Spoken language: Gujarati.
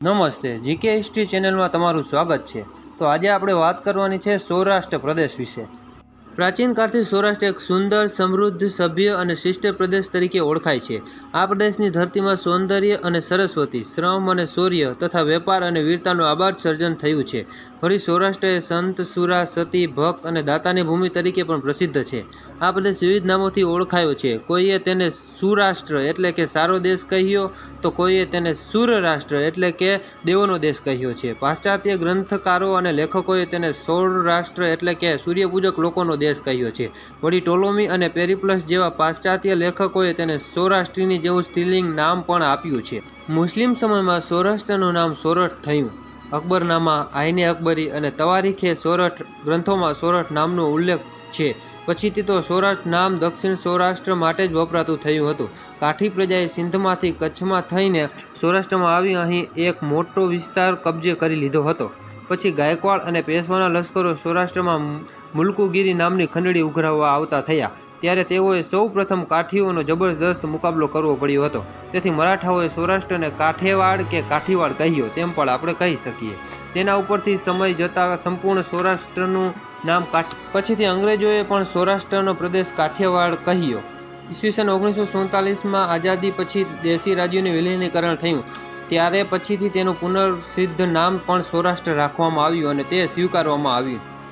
નમસ્તે, જીકે હિસ્ટ્રી ચેનલમાં તમારું સ્વાગત છે। તો આજે આપણે વાત કરવાની છે સૌરાષ્ટ્ર પ્રદેશ વિશે। પ્રાચીન કાળથી સૌરાષ્ટ્ર એક સુંદર, સમૃદ્ધ, સભ્ય અને શિષ્ટ પ્રદેશ તરીકે ઓળખાય છે। આ પ્રદેશની ધરતીમાં સૌંદર્ય અને સરસ્વતી, શ્રમ અને શૌર્ય તથા વેપાર અને વીરતાનું આબાદ સર્જન થયું છે। વળી સૌરાષ્ટ્ર એ સંત, સુરા, સતી, ભક્ત અને દાતાની ભૂમિ તરીકે પણ પ્રસિદ્ધ છે। આ પ્રદેશ વિવિધ નામોથી ઓળખાયો છે। કોઈએ તેને સુરાષ્ટ્ર એટલે કે સારો દેશ કહ્યો, તો કોઈએ તેને સૂરરાષ્ટ્ર એટલે કે દેવોનો દેશ કહ્યો છે। પાશ્ચાત્ય ગ્રંથકારો અને લેખકોએ તેને સૌરાષ્ટ્ર એટલે કે સૂર્યપૂજક લોકોનો દેશ કહ્યો છે। વળી ટોલોમી અને પેરિપ્લસ જેવા પાશ્ચાત્ય લેખકોએ તેને સૌરાષ્ટ્રની જેવું સ્ત્રીલિંગ નામ પણ આપ્યું છે। મુસ્લિમ સમયમાં સૌરાષ્ટ્રનું નામ સોરઠ થયું। અકબરનામા, આઈને અકબરી અને તવારીખે સોરઠ ગ્રંથોમાં સોરઠ નામનો ઉલ્લેખ છે। પછીથી તો સૌરાષ્ટ્ર નામ દક્ષિણ સૌરાષ્ટ્ર માટે જ વપરાતું થયું હતું। કાઠી પ્રજાએ સિંધમાંથી કચ્છમાં થઈને સૌરાષ્ટ્રમાં આવી અહીં એક મોટો વિસ્તાર કબજે કરી લીધો હતો। પછી ગાયકવાડ અને પેશવાના લશ્કરો સૌરાષ્ટ્રમાં મુલકુગીરી નામની ખંડણી ઉઘરાવવા આવતા થયા, ત્યારે તેઓએ સૌ પ્રથમ કાઠીઓનો જબરદસ્ત મુકાબલો કરવો પડ્યો હતો। તેથી મરાઠાઓએ સૌરાષ્ટ્રને કાઠેવાડ કે કાઠીવાડ કહ્યો તેમ પણ આપણે કહી શકીએ। તેના ઉપરથી સમય જતાં સંપૂર્ણ સૌરાષ્ટ્રનું નામ પછીથી અંગ્રેજોએ પણ સૌરાષ્ટ્રનો પ્રદેશ કાઠિયાવાડ કહ્યો। ઈસવીસન 1947માં આઝાદી પછી દેશી રાજ્યોનું વિલીનીકરણ થયું, ત્યારે પછીથી તેનું પુનર્સિદ્ધ નામ પણ સૌરાષ્ટ્ર રાખવામાં આવ્યું અને તે સ્વીકારવામાં આવ્યું।